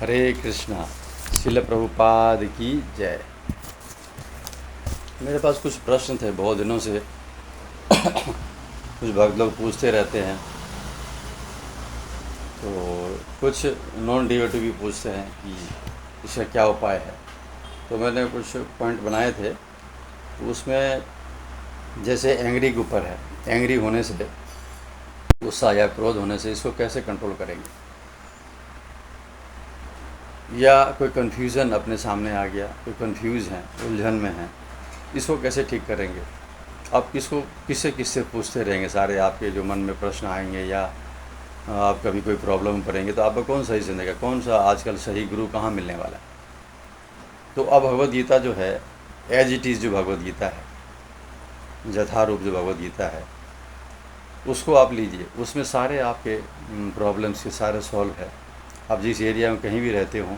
हरे कृष्णा। श्रील प्रभुपाद की जय। मेरे पास कुछ प्रश्न थे बहुत दिनों से। कुछ भक्त लोग पूछते रहते हैं, तो कुछ नॉन डिवेटिव भी पूछते हैं कि इसका क्या उपाय है। तो मैंने कुछ पॉइंट बनाए थे, तो उसमें जैसे एंग्री के ऊपर है, एंग्री होने से, गुस्सा या क्रोध होने से इसको कैसे कंट्रोल करेंगे, या कोई कन्फ्यूज़न अपने सामने आ गया, कोई कन्फ्यूज़ हैं, उलझन में हैं, इसको कैसे ठीक करेंगे। आप किससे पूछते रहेंगे, सारे आपके जो मन में प्रश्न आएंगे, या आप कभी कोई प्रॉब्लम में पड़ेंगे, तो आपको कौन सही समझेगा, कौन सा आजकल सही गुरु कहाँ मिलने वाला है। तो अब भगवद गीता जो है, एज इट इज़ जो भगवद गीता है, यथारूप जो भगवद गीता है, उसको आप लीजिए। उसमें सारे आपके प्रॉब्लम्स के सारे सॉल्व है। आप जिस एरिया में कहीं भी रहते हो,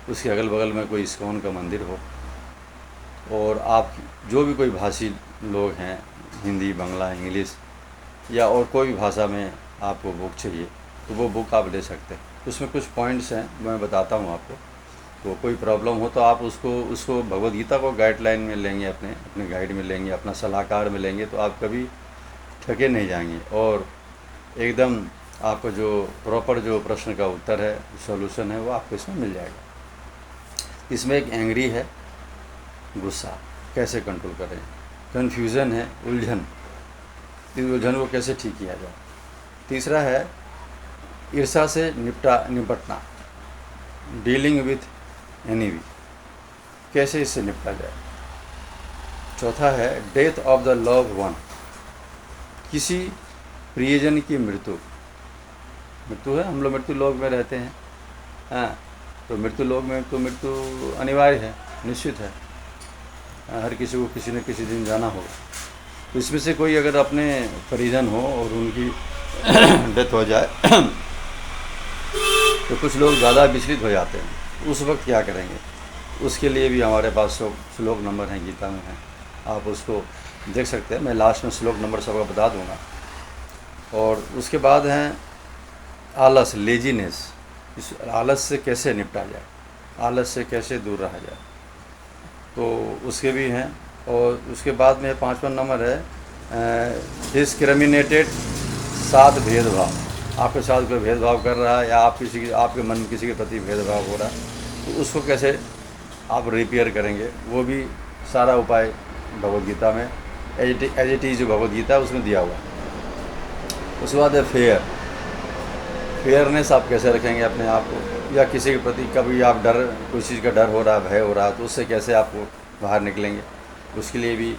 उसके अगल बगल में कोई इस्कॉन का मंदिर हो, और आप जो भी कोई भाषी लोग हैं, हिंदी, बांग्ला, इंग्लिश या और कोई भी भाषा में आपको बुक चाहिए, तो वो बुक आप ले सकते हैं। उसमें कुछ पॉइंट्स हैं, मैं बताता हूँ आपको। तो कोई प्रॉब्लम हो तो आप उसको भगवद गीता को गाइडलाइन में लेंगे, अपने गाइड में लेंगे, अपना सलाहकार में लेंगे, तो आप कभी थके नहीं जाएंगे, और एकदम आपको जो प्रॉपर जो प्रश्न का उत्तर है, सॉल्यूशन है, वो आपको इसमें मिल जाएगा। इसमें एक एंग्री है, गुस्सा कैसे कंट्रोल करें, कन्फ्यूज़न है, उलझन, इस उलझन को कैसे ठीक किया जाए। तीसरा है ईर्ष्या से निपटना, डीलिंग विथ एनीवी, कैसे इससे निपटा जाए। चौथा है death of the love one, किसी प्रियजन की मृत्यु है, हम लोग मृत्यु लोक में रहते हैं, हाँ, तो मृत्यु लोक में तो मृत्यु अनिवार्य है, निश्चित है, हर किसी को किसी न किसी दिन जाना होगा। तो इसमें से कोई अगर अपने परिजन हो और उनकी डेथ हो जाए, तो कुछ लोग ज़्यादा विचलित हो जाते हैं। उस वक्त क्या करेंगे, उसके लिए भी हमारे पास श्लोक नंबर हैं, गीता में हैं, आप उसको देख सकते हैं। मैं लास्ट में श्लोक नंबर सबका बता दूंगा। और उसके बाद हैं आलस, लेजीनेस, इस आलस से कैसे निपटा जाए, आलस से कैसे दूर रहा जाए, तो उसके भी हैं। और उसके बाद में 5वां नंबर है डिस्क्रिमिनेटेड, साथ भेदभाव, आपके साथ कोई भेदभाव कर रहा है, या आपके मन में किसी के प्रति भेदभाव हो रहा है, तो उसको कैसे आप रिपेयर करेंगे, वो भी सारा उपाय भगवद गीता में एज इट इज़ जो भगवद गीता है उसमें दिया हुआ है। उसके बाद है फेयरनेस, आप कैसे रखेंगे अपने आप को, या किसी के प्रति कभी आप कोई चीज़ का डर हो रहा है, भय हो रहा है, तो उससे कैसे आपको बाहर निकलेंगे, उसके लिए भी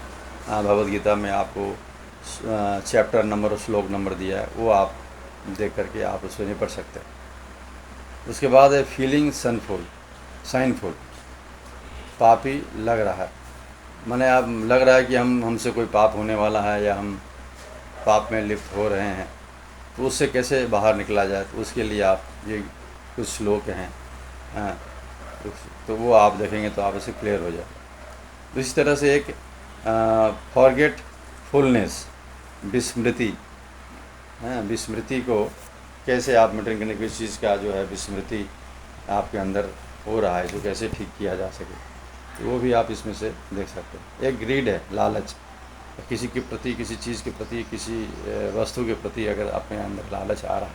भगवद गीता में आपको चैप्टर नंबर और श्लोक नंबर दिया है, वो आप देख करके आप उससे निपट सकते हैं। उसके बाद है फीलिंग साइनफुल, पापी लग रहा है, माने आप लग रहा है कि हमसे कोई पाप होने वाला है, या हम पाप में लिप्त हो रहे हैं, तो उससे कैसे बाहर निकला जाए, तो उसके लिए आप ये कुछ श्लोक हैं, हाँ, तो वो आप देखेंगे तो आप इसे क्लियर हो जाए। तो इसी तरह से एक फॉरगेटफुलनेस, विस्मृति, हाँ, विस्मृति को कैसे आप मेंटेन करने, किस चीज़ का जो है विस्मृति आपके अंदर हो रहा है, जो कैसे ठीक किया जा सके, तो वो भी आप इसमें से देख सकते हैं। एक ग्रीड है, लालच, किसी के प्रति, किसी चीज़ के प्रति, किसी वस्तु के प्रति अगर अपने अंदर लालच आ रहा है,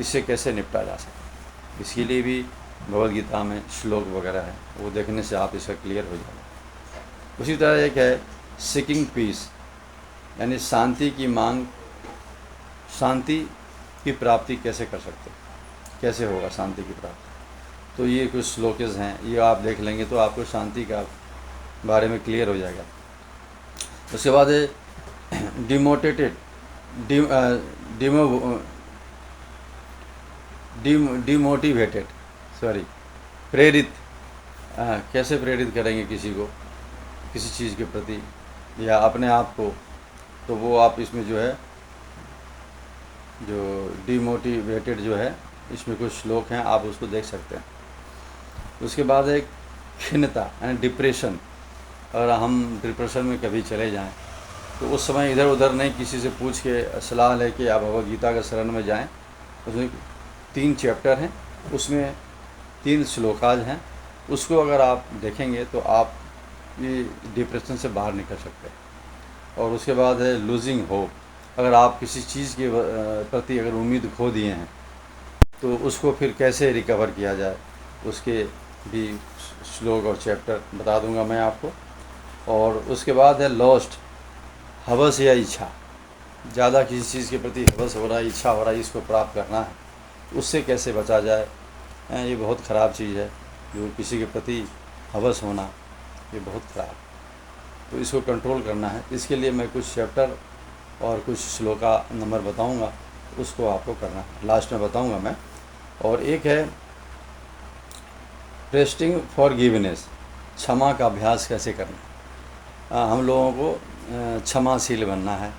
इससे कैसे निपटा जा सके, इसके लिए भी भगवद गीता में श्लोक वगैरह है, वो देखने से आप इसका क्लियर हो जाएगा। उसी तरह एक है सीकिंग पीस, यानी शांति की मांग, शांति की प्राप्ति कैसे कर सकते, कैसे होगा शांति की प्राप्ति, तो ये कुछ श्लोकेज हैं, ये आप देख लेंगे तो आपको शांति का बारे में क्लियर हो जाएगा। उसके बाद है डिमोटिवेटेड, प्रेरित, कैसे प्रेरित करेंगे किसी को किसी चीज़ के प्रति या अपने आप को, तो वो आप इसमें जो है, जो डिमोटिवेटेड जो है, इसमें कुछ श्लोक हैं, आप उसको देख सकते हैं। उसके बाद एक खिन्नता, यानी डिप्रेशन, अगर हम डिप्रेशन में कभी चले जाएं, तो उस समय इधर उधर नहीं, किसी से पूछ के सलाह लेके आप भगवद गीता के शरण में जाएं। उसमें 3 चैप्टर हैं, उसमें 3 श्लोकाज हैं, उसको अगर आप देखेंगे तो आप ये डिप्रेशन से बाहर निकल सकते हैं। और उसके बाद है लूजिंग होप। अगर आप किसी चीज़ के प्रति अगर उम्मीद खो दिए हैं तो उसको फिर कैसे रिकवर किया जाए, उसके भी श्लोक और चैप्टर बता दूंगा मैं आपको। और उसके बाद है लॉस्ट, हवस या इच्छा। ज़्यादा किसी चीज़ के प्रति हवस हो रहा है, इच्छा हो रहा है, इसको प्राप्त करना है, उससे कैसे बचा जाए। ये बहुत ख़राब चीज़ है, जो किसी के प्रति हवस होना, ये बहुत ख़राब। तो इसको कंट्रोल करना है। इसके लिए मैं कुछ चैप्टर और कुछ श्लोका नंबर बताऊंगा, उसको आपको करना है, लास्ट में बताऊंगा मैं। और एक है प्रेस्टिंग फॉरगिवनेस, क्षमा का अभ्यास कैसे करना। हम लोगों को क्षमाशील बनना है,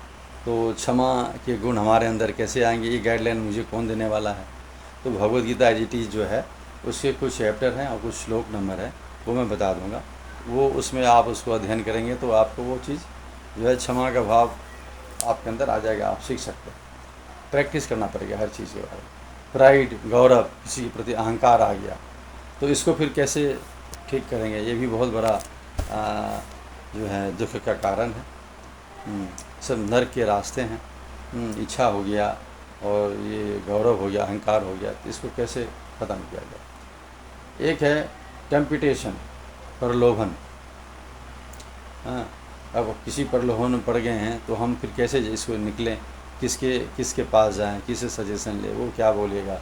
तो क्षमा के गुण हमारे अंदर कैसे आएंगे, ये गाइडलाइन मुझे कौन देने वाला है। तो Bhagavad Gita as it is जो है, उसके कुछ चैप्टर हैं और कुछ श्लोक नंबर है, वो मैं बता दूंगा। वो उसमें आप उसको अध्ययन करेंगे तो आपको वो चीज़ जो है, क्षमा का भाव आपके अंदर आ जाएगा, आप सीख सकते हैं। प्रैक्टिस करना पड़ेगा हर चीज़ के बारे में। प्राइड, गौरव, किसी के प्रति अहंकार आ गया, तो इसको फिर कैसे ठीक करेंगे, ये भी बहुत बड़ा जो है दुख का कारण है। सब नर्क के रास्ते हैं। इच्छा हो गया और ये गौरव हो गया, अहंकार हो गया, तो इसको कैसे ख़त्म किया जाए। एक है टेम्पटेशन, प्रलोभन। अब किसी प्रलोभन में पड़ गए हैं तो हम फिर कैसे इसको निकलें, किसके पास जाएं, किससे सजेशन ले, वो क्या बोलेगा,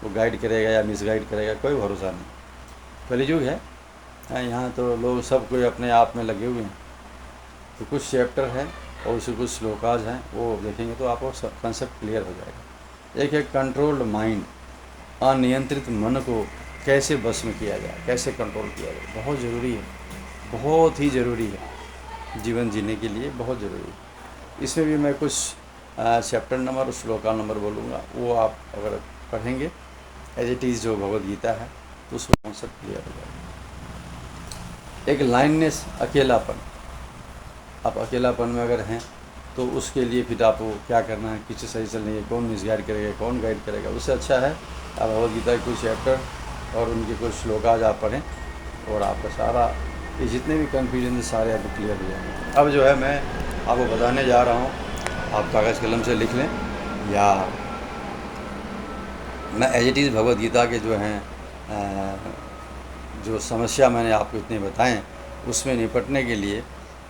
वो गाइड करेगा या मिसगाइड करेगा, कोई भरोसा नहीं। कलियुग है, यहाँ तो लोग सब कोई अपने आप में लगे हुए हैं। तो कुछ चैप्टर है और उसके कुछ श्लोकाज हैं, वो देखेंगे तो आपको कंसेप्ट क्लियर हो जाएगा। एक है कंट्रोल्ड माइंड, अनियंत्रित मन को कैसे बस में किया जाए, कैसे कंट्रोल किया जाए, बहुत ज़रूरी है, बहुत ही ज़रूरी है, जीवन जीने के लिए बहुत ज़रूरी है। इसमें भी मैं कुछ चैप्टर नंबर और श्लोका नंबर बोलूँगा, वो आप अगर पढ़ेंगे एज इट इज़ जो भगवद गीता है, तो उसको कॉन्सेप्ट क्लियर हो जाएगा। एक लाइननेस, अकेलापन। आप अकेलापन में अगर हैं तो उसके लिए फिर आपको क्या करना है, किसी सही चल नहीं है, कौन मिसगाइड करेगा, कौन गाइड करेगा। उससे अच्छा है आप भगवद गीता के कुछ चैप्टर और उनके कुछ श्लोकाज आप पढ़ें, और आपका सारा ये जितने भी कन्फ्यूजन सारे आपको क्लियर हो जाएंगे। अब जो है मैं आपको बताने जा रहा हूँ, आप कागज़ कलम से लिख लें, या मैं as it is Bhagavad Gita के जो हैं जो समस्या मैंने आपको इतने बताएं, उसमें निपटने के लिए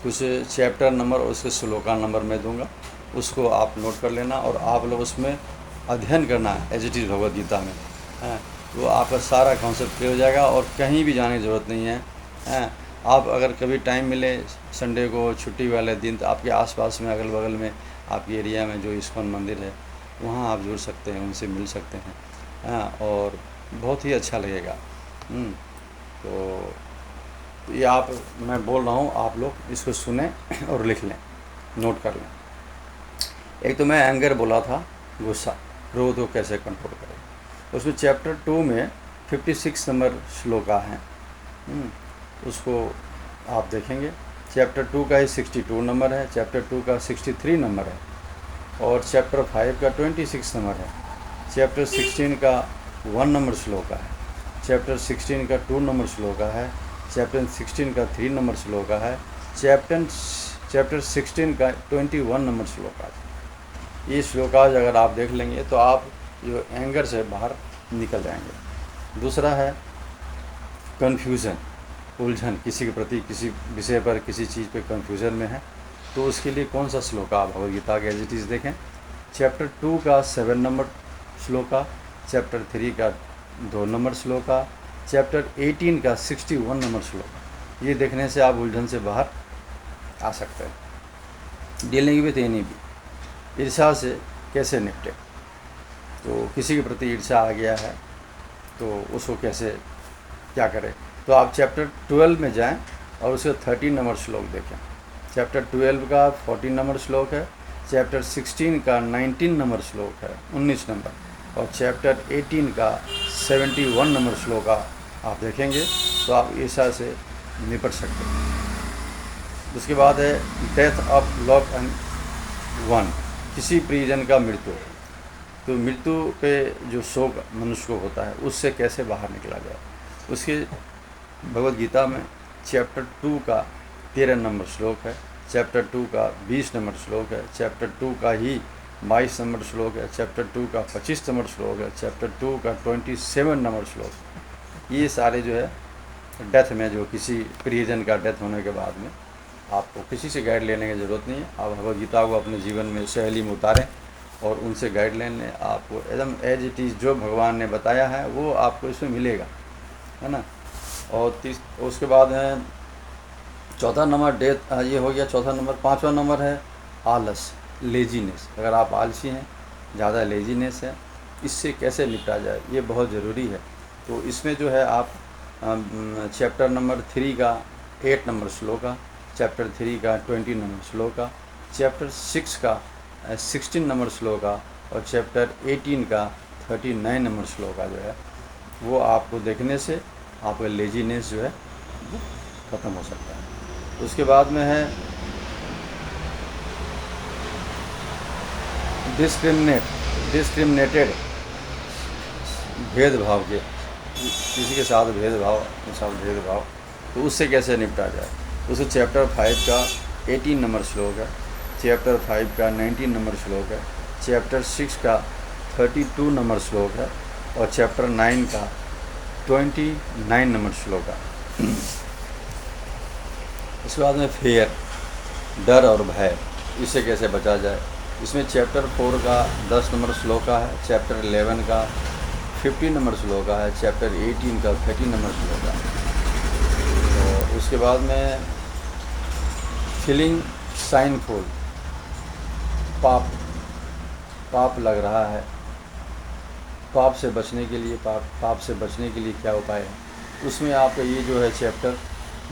कुछ चैप्टर नंबर और उसके श्लोका नंबर मैं दूंगा, उसको आप नोट कर लेना और आप लोग उसमें अध्ययन करना है as it is Bhagavad Gita में। वो आपका सारा कॉन्सेप्ट क्लियर हो जाएगा और कहीं भी जाने की ज़रूरत नहीं है। आप अगर कभी टाइम मिले, संडे को छुट्टी वाले दिन, तो आपके आसपास में अगल बगल में आपके एरिया में जो इस्कॉन मंदिर है, वहाँ आप जुड़ सकते हैं, उनसे मिल सकते हैं, और बहुत ही अच्छा लगेगा। तो ये आप, मैं बोल रहा हूँ, आप लोग इसको सुने और लिख लें, नोट कर लें। एक तो मैं एंगर बोला था, गुस्सा, क्रोध को कैसे कंट्रोल करें, उसमें चैप्टर 2 में 56 नंबर श्लोका है, उसको आप देखेंगे। चैप्टर 2 का ही 62 नंबर है, चैप्टर 2 का 63 नंबर है, और चैप्टर 5 का 26 नंबर है। चैप्टर 16 का 1 नंबर श्लोका है, चैप्टर 16 का 2 नंबर श्लोका है, चैप्टर 16 का 3 नंबर श्लोका है, चैप्टर 16 का 21 नंबर श्लोका है। ये श्लोकाज अगर आप देख लेंगे तो आप जो एंगर से बाहर निकल जाएंगे। दूसरा है कन्फ्यूज़न, उलझन, किसी के प्रति, किसी विषय पर, किसी चीज़ पे कन्फ्यूज़न में है, तो उसके लिए कौन सा श्लोका आप भगवद गीता के एज इट इज़ देखें। चैप्टर 2 का 7 नंबर श्लोका, चैप्टर 3 का 2 नंबर श्लोका, चैप्टर 18 का 61 नंबर श्लोका। ये देखने से आप उलझन से बाहर आ सकते हैं। डीलिंग विथ एनी भी, ईर्ष्या से कैसे निपटे, तो किसी के प्रति ईर्ष्या आ गया है तो उसको कैसे क्या करें, तो आप चैप्टर 12 में जाएं और उसका 13 नंबर श्लोक देखें। चैप्टर 12 का 14 नंबर श्लोक है, चैप्टर 16 का 19 नंबर श्लोक है, 19 नंबर, और चैप्टर 18 का 71 नंबर श्लोक आप देखेंगे तो आप ईर्ष्या से निपट सकते हैं। उसके बाद है death of love and one, किसी प्रियजन का मृत्यु, तो मृत्यु पे जो शोक मनुष्य को होता है, उससे कैसे बाहर निकला जाए। उसके भगवद गीता में चैप्टर 2 का 13 नंबर श्लोक है, चैप्टर 2 का 20 नंबर श्लोक है, चैप्टर 2 का ही 22 नंबर श्लोक है, चैप्टर 2 का 25 नंबर श्लोक है, चैप्टर 2 का 27 नंबर श्लोक। ये सारे जो है डेथ में, जो किसी प्रियजन का डेथ होने के बाद में आपको किसी से गाइड लेने की ज़रूरत नहीं है। आप भगवद गीता को अपने जीवन में शैली में उतारें और उनसे गाइडलाइन लें। आपको एकदम एज इट इज़ जो भगवान ने बताया है वो आपको इसमें मिलेगा, है ना। और उसके बाद है चौथा नंबर डेथ, ये हो गया चौथा नंबर। पाँचवा नंबर है आलस, लेजीनेस। अगर आप आलसी हैं, ज़्यादा लेजीनेस है, इससे कैसे निपटा जाए, ये बहुत ज़रूरी है। तो इसमें जो है आप चैप्टर नंबर 3 का 8 नंबर श्लोक का, चैप्टर 3 का 20 नंबर श्लोक का, चैप्टर 6 का 16 नंबर श्लोक का और चैप्टर 18 का 39 नंबर श्लोक का जो है वो आपको देखने से आपका लेजीनेस जो है ख़त्म हो सकता है। उसके बाद में है डिस्क्रिमिनेटेड, भेदभाव के, किसी के साथ भेदभाव, तो उससे कैसे निपटा जाए। उसके चैप्टर 5 का 18 नंबर श्लोक है, चैप्टर 5 का 19 नंबर श्लोक है, चैप्टर 6 का 32 नंबर श्लोक है और चैप्टर 9 का 29 नंबर श्लोक है। इसके बाद में फेयर, डर और भय, इससे कैसे बचा जाए। इसमें चैप्टर 4 का 10 नंबर श्लोक का है, चैप्टर 11 का 50 नंबर श्लोक का है, चैप्टर 18 का 30 नंबर श्लोक का है। और उसके बाद में फीलिंग साइनफुल, पाप लग रहा है, पाप से बचने के लिए क्या उपाय है। उसमें आपका ये जो है चैप्टर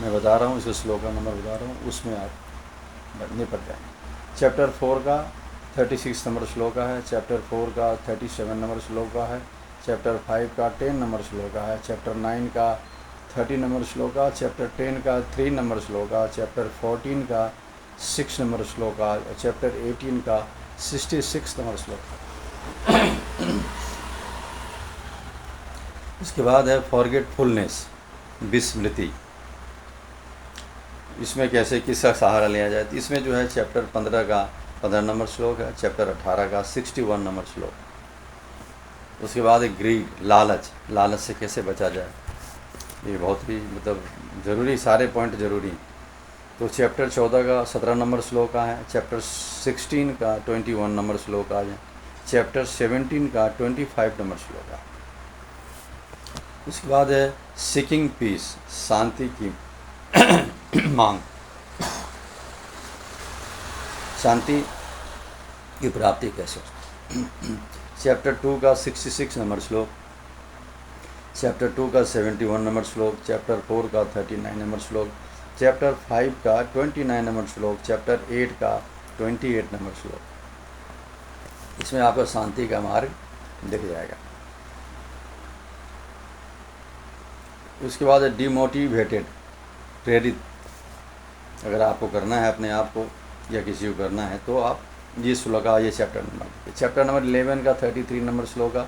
मैं बता रहा हूँ, इसका श्लोक का नंबर बता रहा हूँ, उसमें आप निपट जाएँ। चैप्टर 4 का 36 नंबर श्लोक का है, चैप्टर 4 का 37 नंबर श्लोक का है, चैप्टर 5 का 10 नंबर श्लोक का है, चैप्टर 9 का 30 नंबर श्लोक का, चैप्टर 10 का 3 नंबर श्लोक का, चैप्टर 14 का 6 नंबर श्लोक का, चैप्टर 18 का 66 नंबर श्लोक का। इसके बाद है फॉरगेटफुलनेस, विस्मृति। इसमें कैसे किसका सहारा लिया जाए। तो इसमें जो है चैप्टर 15 का 15 नंबर श्लोक है, चैप्टर 18 का 61 नंबर श्लोक। उसके बाद एक ग्रीड, लालच से कैसे बचा जाए, ये बहुत ही मतलब ज़रूरी, सारे पॉइंट ज़रूरी। तो चैप्टर 14 का 17 नंबर श्लोक का है, चैप्टर 16 का 21 नंबर श्लोक का है, चैप्टर 17 का 25 नंबर श्लोक का। उसके बाद है सीकिंग पीस, शांति की मांग, शांति की प्राप्ति कैसे। चैप्टर 2 का 66 नंबर श्लोक, चैप्टर 2 का 71 नंबर श्लोक, चैप्टर 4 का 39 नंबर श्लोक, चैप्टर 5 का 29 नंबर श्लोक, चैप्टर 8 का 28 नंबर श्लोक। इसमें आपको शांति का मार्ग दिख जाएगा। उसके बाद है डिमोटिवेटेड, प्रेरित। अगर आपको करना है अपने आप को या किसी को करना है तो आप ये श्लोक का, ये चैप्टर नंबर 11 का 33 नंबर श्लोक का,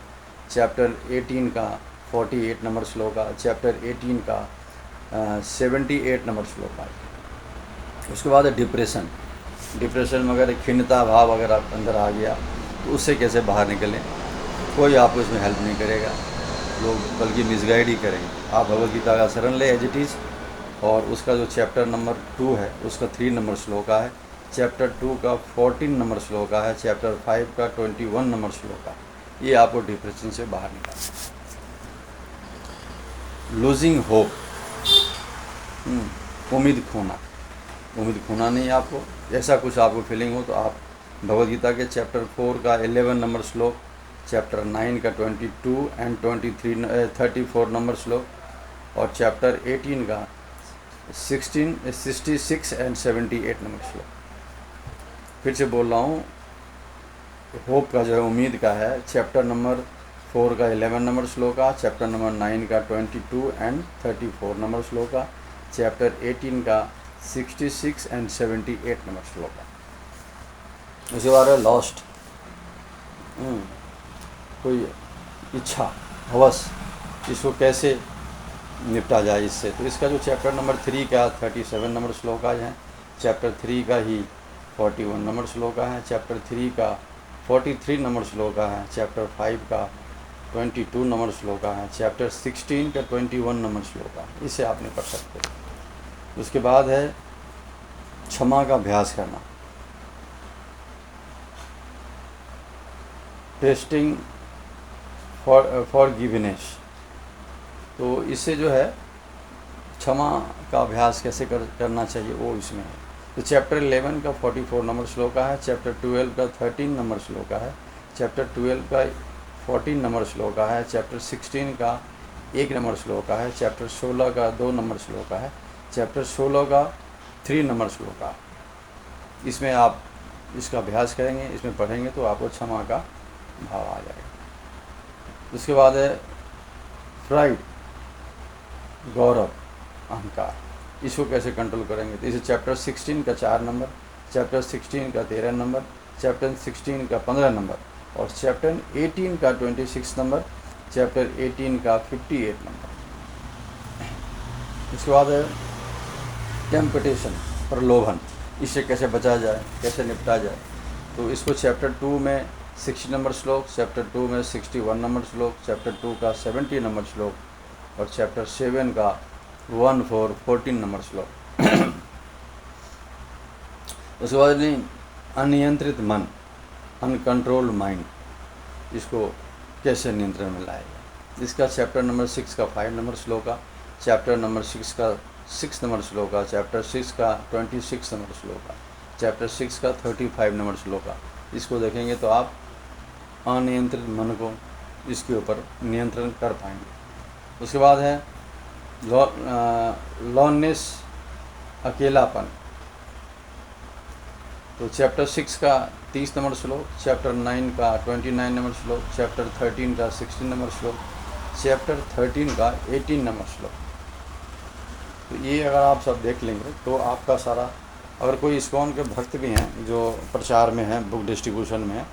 चैप्टर 18 का 48 नंबर श्लोक का, चैप्टर 18 का 78 नंबर श्लोक का। उसके बाद है डिप्रेशन में अगर खिन्नता भाव अगर आप अंदर आ गया तो उससे कैसे बाहर निकलें। कोई आपको इसमें हेल्प नहीं करेगा, लोग बल्कि मिसगाइड ही करेंगे। आप भगवद गीता का शरण ले एज इट इज़, और उसका जो चैप्टर नंबर 2 है उसका 3 नंबर श्लोक का है, चैप्टर 2 का 14 नंबर श्लोक का है, चैप्टर 5 का 21 नंबर श्लोक का। ये आपको डिप्रेशन से बाहर निकालना। लूजिंग होप, उम्मीद खोना नहीं। आपको ऐसा कुछ आपको फीलिंग हो तो आप भगवद गीता के चैप्टर 4 का 11 नंबर श्लोक, चैप्टर 9 का 22 एंड 34 नंबर श्लोक और चैप्टर 18 का 66 एंड 78 नंबर श्लोक। फिर से बोल रहा हूँ, होप का जो है उम्मीद का है, चैप्टर नंबर 4 का 11 नंबर श्लोक का, चैप्टर नंबर 9 का 22 एंड 34 नंबर श्लोक का, चैप्टर 18 का 66 एंड 78 नंबर श्लोक का। उसके बाद है लॉस्ट, कोई इच्छा, हवस, इसको कैसे निपटा जाए इससे। तो इसका जो चैप्टर नंबर 3 का 37 नंबर श्लोक आज हैं, चैप्टर 3 का ही 41 नंबर श्लोक है, चैप्टर 3 का 43 नंबर श्लोक है, चैप्टर 5 का 22 नंबर श्लोक है, चैप्टर 16 का 21 नंबर श्लोक है। इसे आपने पढ़ सकते हैं। उसके बाद है क्षमा का अभ्यास करना, टेस्टिंग फॉरगिवनेस। तो इससे जो है क्षमा का अभ्यास कैसे करना चाहिए वो इसमें है। तो चैप्टर 11 का 44 नंबर श्लोक है, चैप्टर 12 का 13 नंबर श्लोक है, चैप्टर 12 का 14 नंबर श्लोक है, चैप्टर 16 का 1 नंबर श्लोक है, चैप्टर 16 का 2 नंबर श्लोक है, चैप्टर 16 का 3 नंबर श्लोक है। इसमें आप इसका अभ्यास करेंगे, इसमें पढ़ेंगे तो आपको क्षमा का भाव आ जाएगा। उसके बाद है प्राइड, गौरव, अहंकार। इसको कैसे कंट्रोल करेंगे? तो इसे चैप्टर 16 का 4 नंबर, चैप्टर 16 का 13 नंबर, चैप्टर 16 का 15 नंबर और चैप्टर 18 का 26 नंबर, चैप्टर 18 का 58 नंबर। इसके बाद है टेम्पटेशन, प्रलोभन। इससे कैसे बचा जाए, कैसे निपटा जाए? तो इसको चैप्टर 2 में 60 नंबर श्लोक, चैप्टर 2 में 61 नंबर श्लोक, चैप्टर 2 का 70 नंबर श्लोक और चैप्टर 7 का 14 नंबर श्लोक। उसके बाद नहीं, अनियंत्रित मन, अनकंट्रोल्ड माइंड, इसको कैसे नियंत्रण में लाएगा? इसका चैप्टर नंबर 6 का 5 नंबर श्लोक का, चैप्टर नंबर 6 का 6 नंबर श्लोक का, चैप्टर 6 का 26 नंबर श्लोक का, चैप्टर 6 का 35 नंबर श्लोक का। इसको देखेंगे तो आप अनियंत्रित मन को इसके ऊपर नियंत्रण कर पाएंगे। उसके बाद है लॉननेस, अकेलापन। तो चैप्टर 6 का 30 नंबर श्लोक, चैप्टर 9 का 29 नंबर श्लोक, चैप्टर 13 का 16 नंबर श्लोक, चैप्टर 13 का 18 नंबर श्लोक। तो ये अगर आप सब देख लेंगे तो आपका सारा, अगर कोई इस्कॉन के भक्त भी हैं जो प्रचार में हैं, बुक डिस्ट्रीब्यूशन में हैं,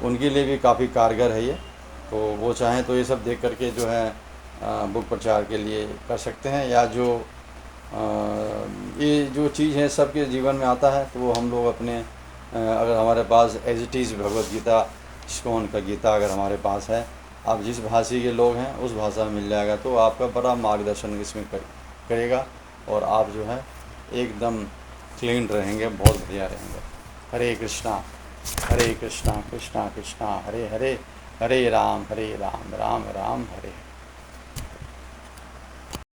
उनके लिए भी काफ़ी कारगर है ये। तो वो चाहें तो ये सब देख करके जो है बुक प्रचार के लिए कर सकते हैं, या जो ये जो चीज़ है सबके जीवन में आता है तो वो हम लोग अपने अगर हमारे पास as it is Bhagavad Gita, ISKCON का गीता अगर हमारे पास है, आप जिस भाषी के लोग हैं उस भाषा में मिल जाएगा, तो आपका बड़ा मार्गदर्शन इसमें करेगा और आप जो है एकदम क्लीन रहेंगे, बहुत बढ़िया रहेंगे। हरे कृष्णा कृष्णा कृष्णा हरे हरे, हरे राम राम राम हरे हरे।